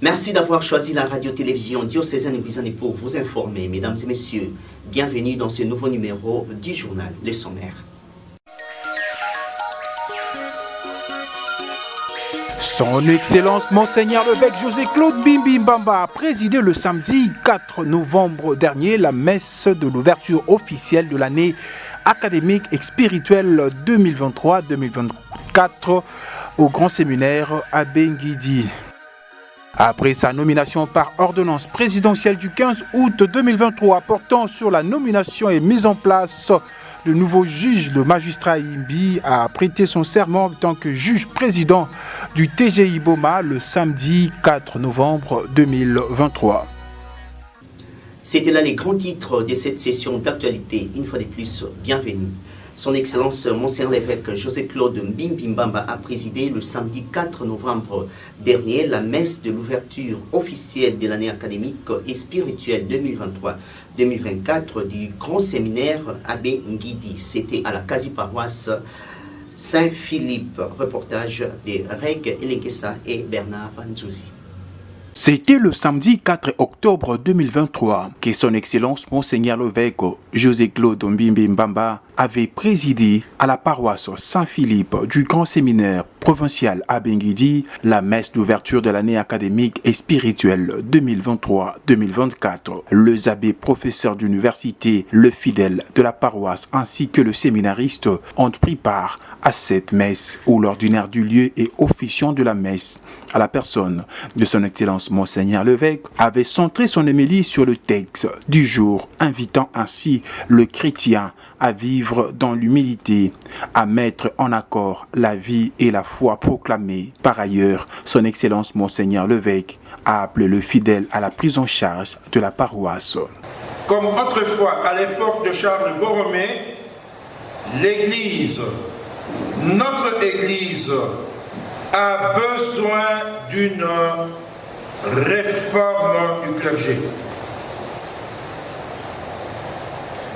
Merci d'avoir choisi la radio-télévision diocésaine Bisani pour vous informer. Mesdames et messieurs, bienvenue dans ce nouveau numéro du journal Le Sommaire. Son Excellence Monseigneur l'évêque José-Claude Mbimbi-Mbamba a présidé le samedi 4 novembre dernier la messe de l'ouverture officielle de l'année académique et spirituelle 2023-2024 au Grand Séminaire à Bengidi. Après sa nomination par ordonnance présidentielle du 15 août 2023 portant sur la nomination et mise en place de nouveaux juges, le magistrat Imbi a prêté son serment en tant que juge président du TGI Boma le samedi 4 novembre 2023. C'était là les grands titres de cette session d'actualité. Une fois de plus, bienvenue. Son Excellence Monseigneur l'évêque José-Claude Mbimbi-Mbamba a présidé le samedi 4 novembre dernier la messe de l'ouverture officielle de l'année académique et spirituelle 2023-2024 du Grand Séminaire Abbé Ngidi. C'était à la quasi-paroisse Saint-Philippe. Reportage de Reg Elenkesa et Bernard Nzouzi. C'était le samedi 4 octobre 2023 que son Excellence Monseigneur l'évêque José-Claude Mbimbi-Mbamba avait présidé à la paroisse Saint-Philippe du Grand Séminaire provincial à Bengidi la messe d'ouverture de l'année académique et spirituelle 2023-2024. Les abbés professeurs d'université, le fidèle de la paroisse ainsi que le séminariste ont pris part à cette messe où l'ordinaire du lieu et officiant de la messe à la personne de son Excellence Monseigneur l'évêque avait centré son homélie sur le texte du jour, invitant ainsi le chrétien à vivre dans l'humilité, à mettre en accord la vie et la foi proclamée. Par ailleurs, son Excellence Monseigneur l'évêque a appelé le fidèle à la prise en charge de la paroisse. Comme autrefois à l'époque de Charles Borromée, l'Église, notre Église, a besoin d'une réforme du clergé,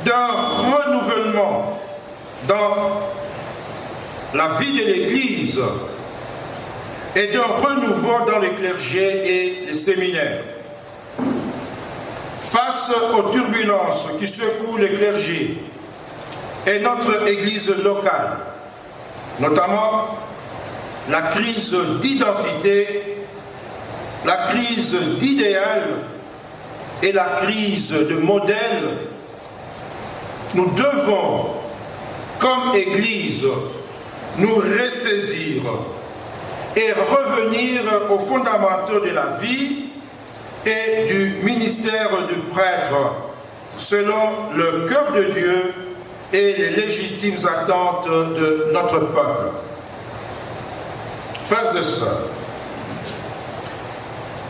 d'un renouvellement dans la vie de l'Église et d'un renouveau dans les clergés et les séminaires. Face aux turbulences qui secouent les clergés et notre Église locale, notamment la crise d'identité, la crise d'idéal et la crise de modèle, nous devons, comme Église, nous ressaisir et revenir aux fondamentaux de la vie et du ministère du prêtre, selon le cœur de Dieu et les légitimes attentes de notre peuple. Frères et sœurs,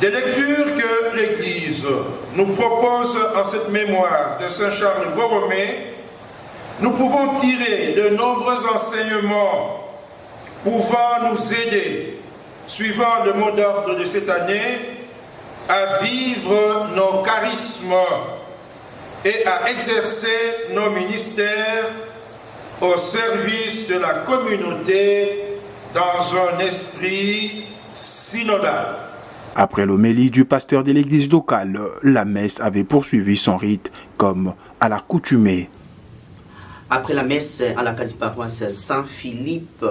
des lectures que l'Église nous propose en cette mémoire de Saint Charles Borromée, nous pouvons tirer de nombreux enseignements pouvant nous aider, suivant le mot d'ordre de cette année, à vivre nos charismes et à exercer nos ministères au service de la communauté dans un esprit synodal. Après l'homélie du pasteur de l'église locale, la messe avait poursuivi son rite comme à l'accoutumée. Après la messe à la quasi-paroisse Saint-Philippe,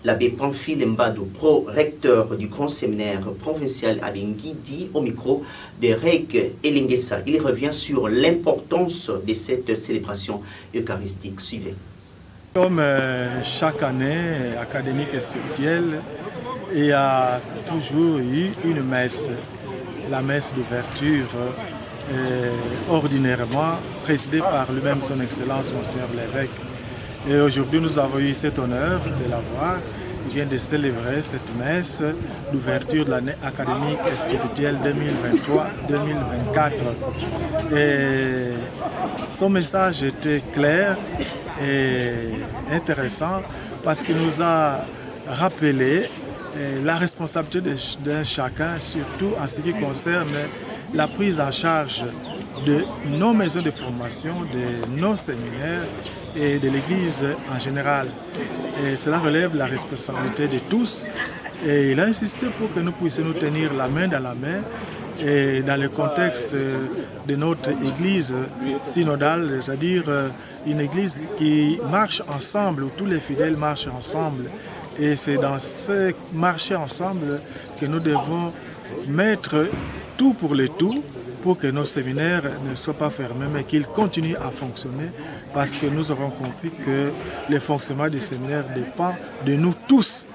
l'abbé Pamphile Mbado, pro-recteur du Grand Séminaire provincial à Bengidi, au micro de Reg Elengesa. Il revient sur l'importance de cette célébration eucharistique. Suivez. Comme chaque année académique et spirituelle, il y a toujours eu une messe, la messe d'ouverture, ordinairement présidée par lui-même son Excellence Monseigneur l'évêque. Et aujourd'hui nous avons eu cet honneur de la voir. Il vient de célébrer cette messe d'ouverture de l'année académique et spirituelle 2023-2024. Et son message était clair et intéressant parce qu'il nous a rappelé la responsabilité de chacun, surtout en ce qui concerne la prise en charge de nos maisons de formation, de nos séminaires et de l'Église en général. Et cela relève la responsabilité de tous Et il a insisté pour que nous puissions nous tenir la main dans la main. Et dans le contexte de notre église synodale, c'est-à-dire une église qui marche ensemble, où tous les fidèles marchent ensemble. Et c'est dans ce marcher ensemble que nous devons mettre tout pour le tout pour que nos séminaires ne soient pas fermés, mais qu'ils continuent à fonctionner, parce que nous avons compris que le fonctionnement des séminaires dépend de nous tous.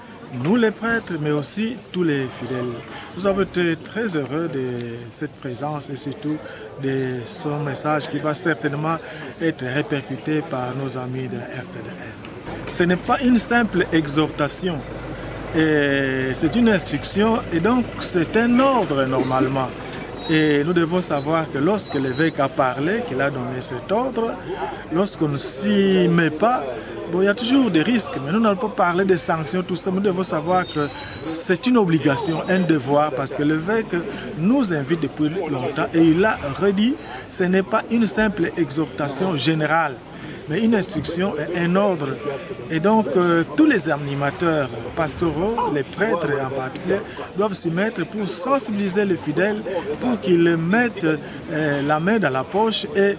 Nous les prêtres, mais aussi tous les fidèles. Nous avons été très heureux de cette présence et surtout de son message qui va certainement être répercuté par nos amis de RTDN. Ce n'est pas une simple exhortation, c'est une instruction et donc c'est un ordre normalement. Et nous devons savoir que lorsque l'évêque a parlé, qu'il a donné cet ordre, lorsqu'on ne s'y met pas, bon, il y a toujours des risques, mais nous n'allons pas parler de sanctions, tout ça. Nous devons savoir que c'est une obligation, un devoir, parce que l'évêque nous invite depuis longtemps et il a redit, ce n'est pas une simple exhortation générale, mais une instruction et un ordre. Et donc, tous les animateurs pastoraux, les prêtres en particulier, doivent s'y mettre pour sensibiliser les fidèles, pour qu'ils mettent la main dans la poche et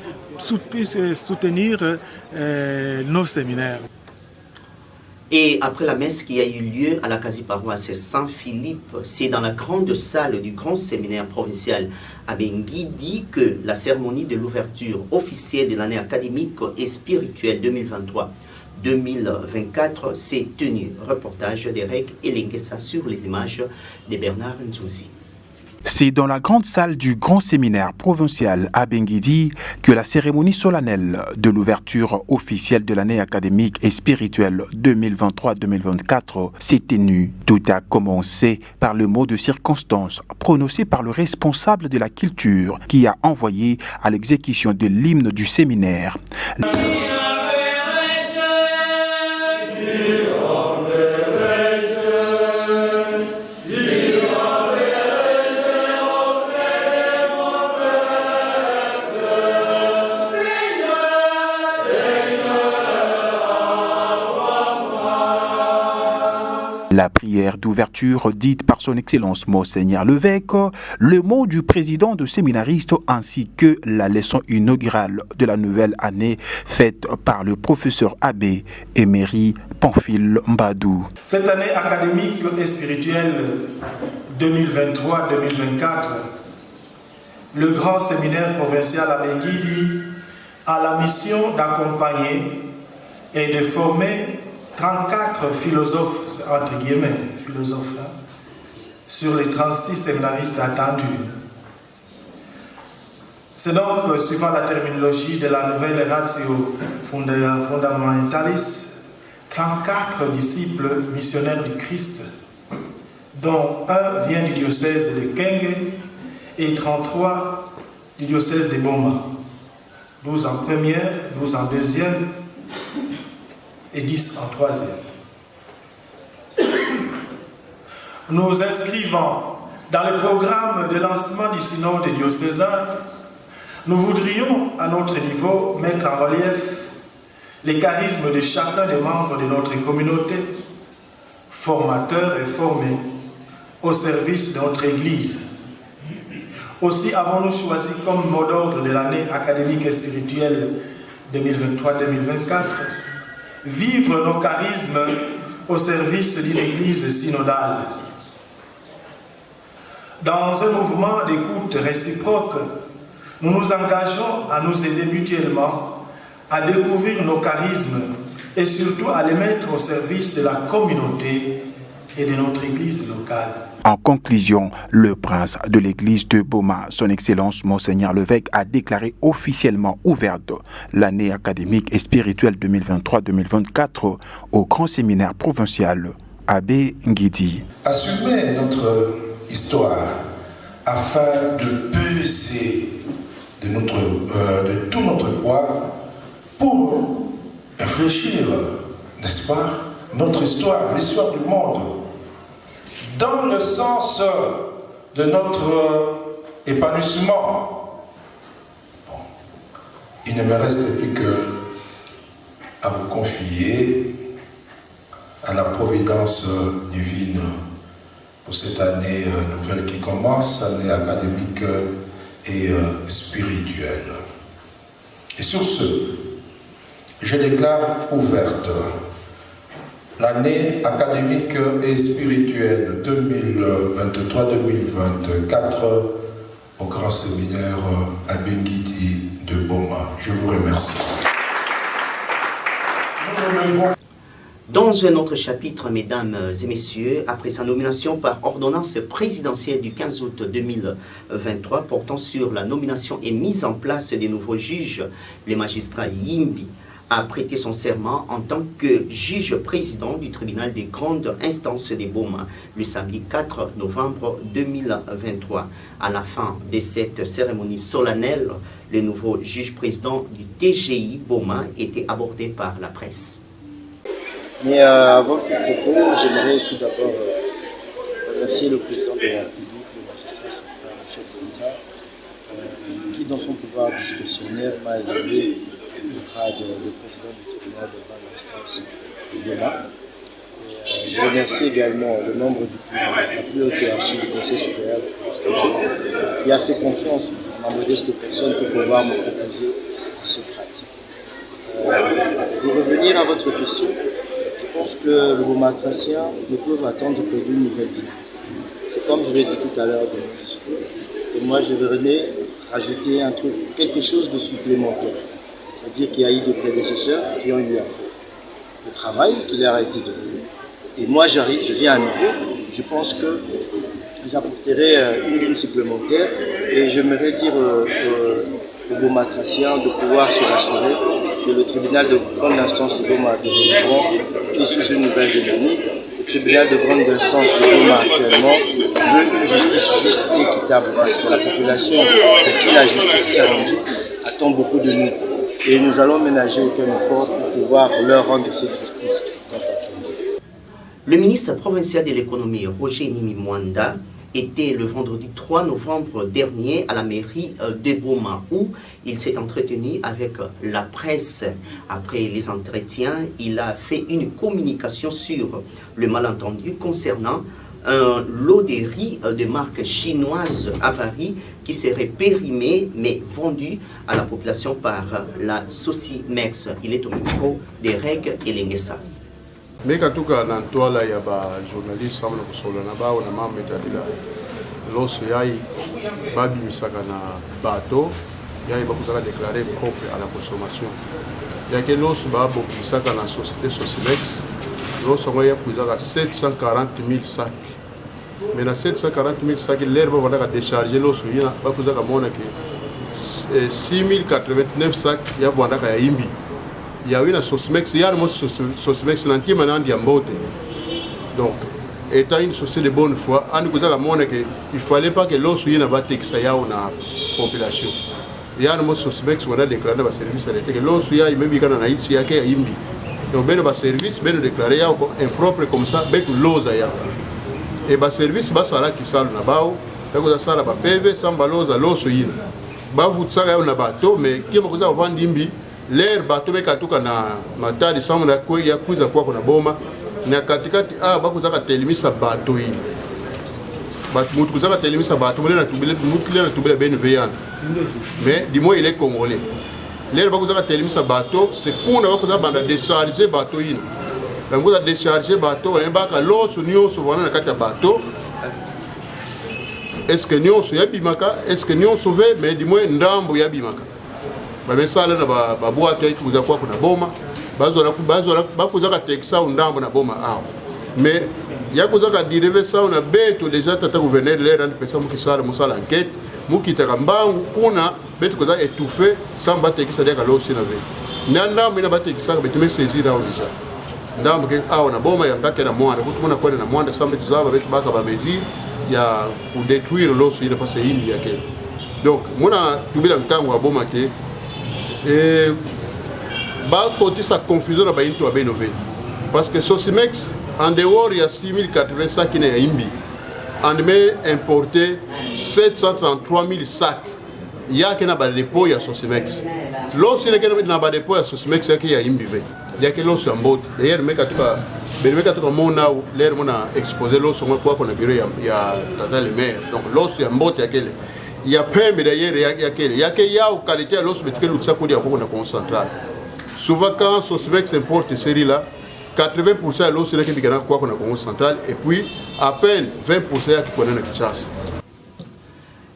puissent soutenir nos séminaires. Et après la messe qui a eu lieu à la quasi-paroisse Saint-Philippe, c'est dans la grande salle du grand séminaire provincial à Bengidi que la cérémonie de l'ouverture officielle de l'année académique et spirituelle 2023-2024 s'est tenue. Reportage d'Eric Elenguessa sur les images de Bernard Nzouzi. C'est dans la grande salle du grand séminaire provincial à Bengidi que la cérémonie solennelle de l'ouverture officielle de l'année académique et spirituelle 2023-2024 s'est tenue. Tout a commencé par le mot de circonstance prononcé par le responsable de la culture qui a envoyé à l'exécution de l'hymne du séminaire. La prière d'ouverture dite par son Excellence Monseigneur l'évêque, le mot du président de séminaristes ainsi que la leçon inaugurale de la nouvelle année faite par le professeur abbé Emery Pamphile Mbadou. Cette année académique et spirituelle 2023-2024, le grand séminaire provincial à Bengidi a la mission d'accompagner et de former 34 philosophes, entre guillemets, philosophes, sur les 36 séminaristes attendus. C'est donc, suivant la terminologie de la nouvelle Ratio Fundamentalis, 34 disciples missionnaires du Christ, dont un vient du diocèse de Kenge et 33 du diocèse de Boma. 12 en première, 12 en deuxième, et 10 en troisième. Nous inscrivons dans le programme de lancement du synode diocésain, nous voudrions à notre niveau mettre en relief les charismes de chacun des membres de notre communauté, formateurs et formés au service de notre Église. Aussi avons-nous choisi comme mot d'ordre de l'année académique et spirituelle 2023-2024 vivre nos charismes au service d'une Église synodale. Dans un mouvement d'écoute réciproque, nous nous engageons à nous aider mutuellement à découvrir nos charismes et surtout à les mettre au service de la communauté et de notre Église locale. En conclusion, le prince de l'église de Boma, son Excellence Monseigneur l'évêque, a déclaré officiellement ouverte l'année académique et spirituelle 2023-2024 au grand séminaire provincial Abbé Ngidi. Assumer notre histoire afin de peser de tout notre poids pour réfléchir, n'est-ce pas, notre histoire, l'histoire du monde, dans le sens de notre épanouissement. Bon, il ne me reste plus que à vous confier à la providence divine pour cette année nouvelle qui commence, année académique et spirituelle. Et sur ce, je déclare ouverte l'année académique et spirituelle 2023-2024 au grand séminaire Abengidi de Boma. Je vous remercie. Dans un autre chapitre, mesdames et messieurs, après sa nomination par ordonnance présidentielle du 15 août 2023 portant sur la nomination et mise en place des nouveaux juges, le magistrat Yimbi a prêté son serment en tant que juge président du tribunal des grandes instances de Boma le samedi 4 novembre 2023. À la fin de cette cérémonie solennelle, le nouveau juge président du TGI Boma était abordé par la presse. Mais avant tout propos, j'aimerais tout d'abord remercier le président de la République, le magistrat suprême, le chef de l'État, qui dans son pouvoir discrétionnaire m'a élevé au grade de président du tribunal de grande instance de Boma. Je remercie également le membre du la plus haute hiérarchie du Conseil supérieur de l'administration qui a fait confiance à ma modeste personne pour pouvoir me proposer ce grade. Pour revenir à votre question, je pense que le Bomatracien ne peut attendre que d'une nouvelle dynamique. C'est comme je l'ai dit tout à l'heure dans mon discours. Et moi, je voudrais rajouter un truc, quelque chose de supplémentaire. C'est-à-dire qu'il y a eu des prédécesseurs qui ont eu à faire le travail qui leur a été devenu. Et moi, je viens à nouveau. Je pense que j'apporterai une ligne supplémentaire et j'aimerais dire aux Bomatraciens de pouvoir se rassurer que le tribunal de grande instance de Boma est sous une nouvelle dynamique. Le tribunal de grande instance de Boma actuellement veut une justice juste et équitable parce que la population pour qui la justice est rendue attend beaucoup de nous. Et nous allons ménager aucun effort pour pouvoir leur rendre cette justice. Le ministre provincial de l'économie, Roger Nimi Mwanda, était le vendredi 3 novembre dernier à la mairie de Boma où il s'est entretenu avec la presse. Après les entretiens, il a fait une communication sur le malentendu concernant un lot de riz de marque chinoise avarie qui serait périmé mais vendu à la population par la Sosimex. Il est au micro des Reg et Lengesa. Mais quand tout cas dans toi là il y a des journalistes qui sont là on a même métalila lorsque y a babi misaka na bateau y a ba kuzaka déclarer propre à la consommation y a que lorsque ba bo misaka na société Sosimex lorsque on y a kuzaka 740 000 sacs mais na 740 000 sacs l'herbe va la décharger lorsque y a ba kuzaka mona que 6089 sacs y a bwandaka ya imbi. Il y a eu la Sosimex, il y a une Sosimex qui est en donc, étant une société de bonne foi, il ne fallait pas que l'eau soit une population. Il y a une Sosimex qui a déclaré le service à l'été, que l'eau soit même quand on a ici, il y a imbi. Donc, le service, il a déclaré impropre comme ça, il y a l'eau. Et le service, il y a qui sale là-bas, il y a sale à PV, sans l'eau, l'eau soit une. Il y a un bateau, mais qui a vendu imbi. L'air bateau mais katuka na matari samu na kwe ya kuza kwa kuna Boma na katikati bakuzaka telimisa bateau hii mutu kuzaka telimisa bateau mole na tubile ben veyan mais dis-moi il est congolais l'air bakuzaka telimisa bateau c'est kuna bakuzaka banda décharger bateau hii bangoza décharger bateau embaka loso nyonso wana na kati ya bateau est-ce que nyonso ya bimaka est-ce que nyonso ve mais dis-moi ndambo ya bimaka bamesala na baboite kuza kwa kuna Boma bakuzaka tekisa undambo na Boma aho mais yakuzaka diriver ça on a beto déjà tata gouverneur l'air and pesa mukisala musala enquête mukitaka mbangu kuna beto kuza étouffé sans batekisa deka losi na ve ndambo ina batekisa betume saisir aho déjà ndambo ke aho na Boma ya ngake na mwanda kutumona kwenda na mwanda sambe tuzaba beto baka ba mesure ya pour détruire losi ina pasa hindi yake donc mona tubila mtango wa Boma ke et côté sa confusion na bainto ba benové parce que Sosimex en dehors il y a 6080 sacs qui n'est imbi en mai importé 733 000 sacs il y a que na ba dépôt ya Sosimex lorsque il y a na ba dépôt ya Sosimex il y a imbi il y a que l'os en botte. D'ailleurs, mais quand tu vas l'air mon a exposé l'os on quoi qu'on a bureau il y a tata le maire. Donc l'os en botte il y a peu mais d'ailleurs il y a que qualité à l'os mais que l'outil qu'on dit à quoi on a concentré. Souvent quand Sosmex s'importe série là 80% de l'eau c'est là qui est quoi qu'on a comme centrale et puis à peine 20% qui connaît la chasse.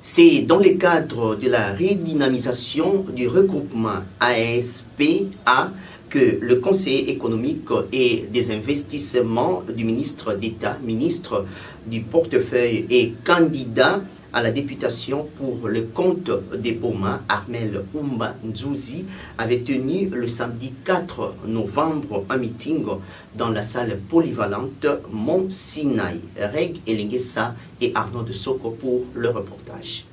C'est dans le cadre de la redynamisation du regroupement ASPA que le conseiller économique et des investissements du ministre d'État, ministre du portefeuille et candidat à la députation pour le compte des Boma, Armel Oumba Nzouzi, avait tenu le samedi 4 novembre un meeting dans la salle polyvalente Mont Sinaï. Reg Elingessa et Arnaud de Soko pour le reportage.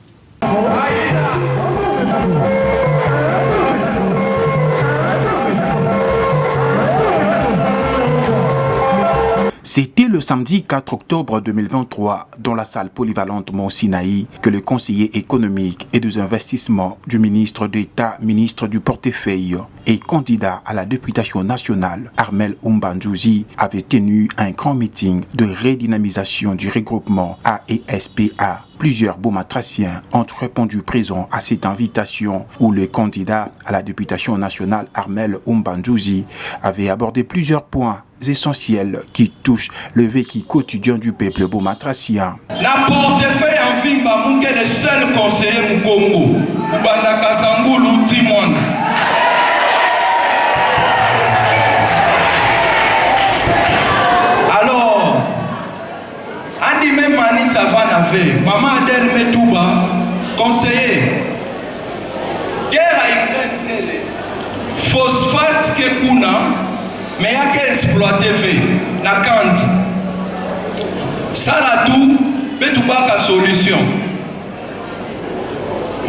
C'était le samedi 4 octobre 2023 dans la salle polyvalente Mont Sinaï que le conseiller économique et des investissements du ministre d'État, ministre du portefeuille et candidat à la députation nationale, Armel Oumba Nzouzi, avait tenu un grand meeting de redynamisation du regroupement AESPA. Plusieurs Bomatraciens ont répondu présents à cette invitation où le candidat à la députation nationale, Armel Oumba Nzouzi, avait abordé plusieurs points essentiels qui touchent le vécu quotidien du peuple bomatracien. La portefeuille en Vimba Mouke est le seul conseiller au Congo. Oubanda Sangulu Timon. Alors, Andi même Mani Savana fait, Maman Adel Metouba, conseiller. Guerre à phosphate Kekuna. Mais il y a qu'à exploiter la Kandi. Ça là tout, mais tout pas qu'à solution.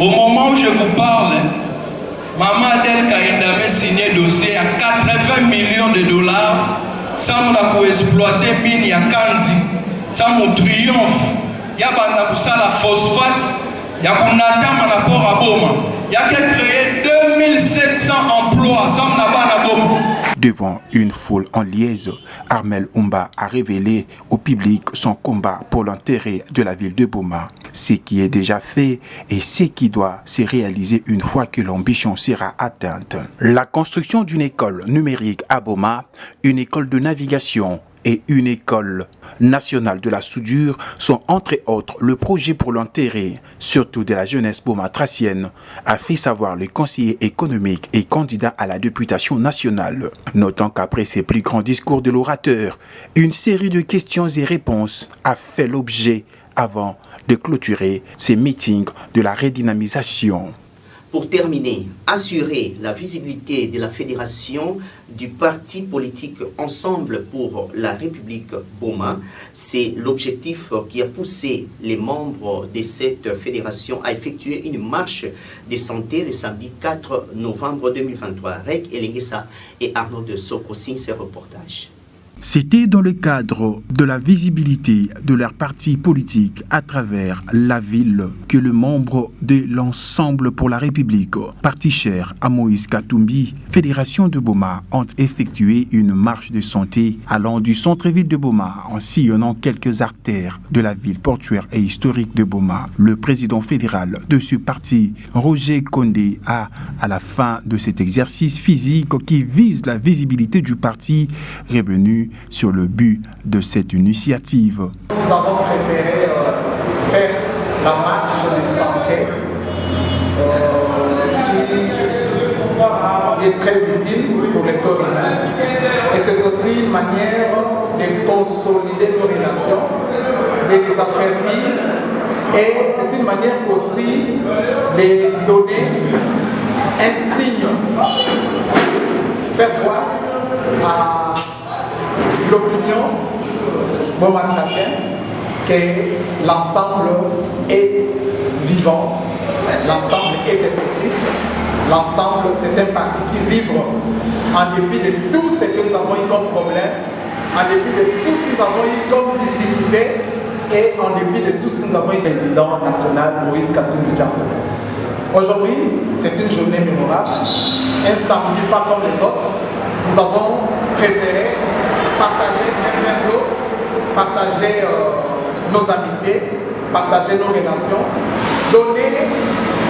Au moment où je vous parle, Maman Adel Kaïda m'a signé dossier à 80 millions de dollars. Ça m'a pour exploiter mine ya Kandi. Ça m'a triomphe. Il y a pour ça la phosphate. Il y a pour Natam en rapport à Boma. Il y a qu'à créer 2700 emplois. Ça m'a pas Boma. Devant une foule en liesse, Armel Oumba a révélé au public son combat pour l'intérêt de la ville de Boma. Ce qui est déjà fait et ce qui doit se réaliser une fois que l'ambition sera atteinte. La construction d'une école numérique à Boma, une école de navigation et une école nationale de la soudure sont entre autres le projet pour l'intérêt, surtout de la jeunesse bomatracienne, a fait savoir le conseiller économique et candidat à la députation nationale. Notant qu'après ses plus grands discours de l'orateur, une série de questions et réponses a fait l'objet avant de clôturer ces meetings de la redynamisation. Pour terminer, assurer la visibilité de la fédération du parti politique Ensemble pour la République Boma, c'est l'objectif qui a poussé les membres de cette fédération à effectuer une marche de santé le samedi 4 novembre 2023. Reg Elingessa et Arnaud de Soko signent ces reportages. C'était dans le cadre de la visibilité de leur parti politique à travers la ville que le membre de l'Ensemble pour la République, parti cher à Moïse Katumbi, Fédération de Boma, ont effectué une marche de santé allant du centre-ville de Boma en sillonnant quelques artères de la ville portuaire et historique de Boma. Le président fédéral de ce parti, Roger Condé, a, à la fin de cet exercice physique qui vise la visibilité du parti, revenu sur le but de cette initiative. Nous avons préféré faire la marche de santé qui est très utile pour le corps humain. Et c'est aussi une manière de consolider nos relations, de les affermir. Et c'est une manière aussi de donner un signe, faire voir à l'opinion bomatracienne que l'ensemble est vivant, l'ensemble est effectif, l'ensemble c'est un parti qui vibre en dépit de tout ce que nous avons eu comme problème, en dépit de tout ce que nous avons eu comme difficulté et en dépit de tout ce que nous avons eu président national Moïse Katumbi Djambo. Aujourd'hui, c'est une journée mémorable, un samedi pas comme les autres, nous avons préféré partager un verre d'eau, partager nos amitiés, partager nos relations, donner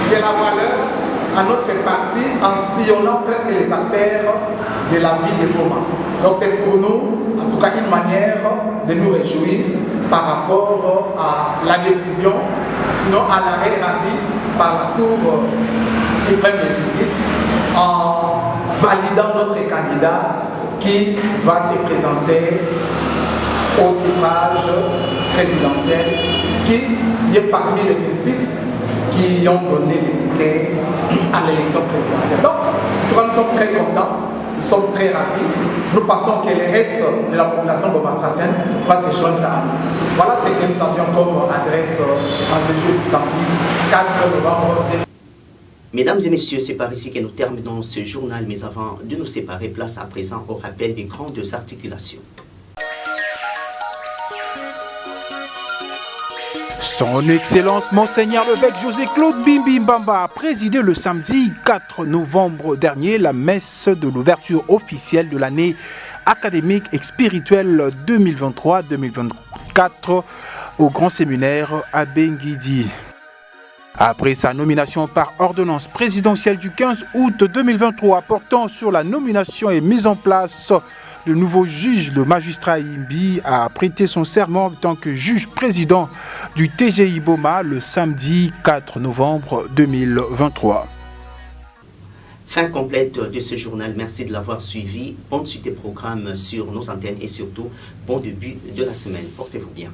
de la valeur à notre parti en sillonnant presque les artères de la ville de Goma. Donc c'est pour nous, en tout cas, une manière de nous réjouir par rapport à la décision, sinon à l'arrêt rendu par la Cour suprême de justice en validant notre candidat qui va se présenter au suffrage présidentiel, qui est parmi les 26 qui ont donné les tickets à l'élection présidentielle. Donc, nous sommes très contents, nous sommes très ravis. Nous pensons que le reste de la population gomatracienne va se joindre à nous. Voilà ce que nous avions comme adresse en ce jour du samedi 4 novembre 2020. Mesdames et messieurs, c'est par ici que nous terminons ce journal, mais avant de nous séparer, place à présent au rappel des grandes articulations. Son Excellence Monseigneur l'évêque José-Claude Mbimbi-Mbamba a présidé le samedi 4 novembre dernier la messe de l'ouverture officielle de l'année académique et spirituelle 2023-2024 au Grand Séminaire à Benguidi. Après sa nomination par ordonnance présidentielle du 15 août 2023 portant sur la nomination et mise en place de nouveau juge, le magistrat Imbi a prêté son serment en tant que juge président du TGI Boma le samedi 4 novembre 2023. Fin complète de ce journal. Merci de l'avoir suivi. Bonne suite des programmes sur nos antennes et surtout, bon début de la semaine. Portez-vous bien.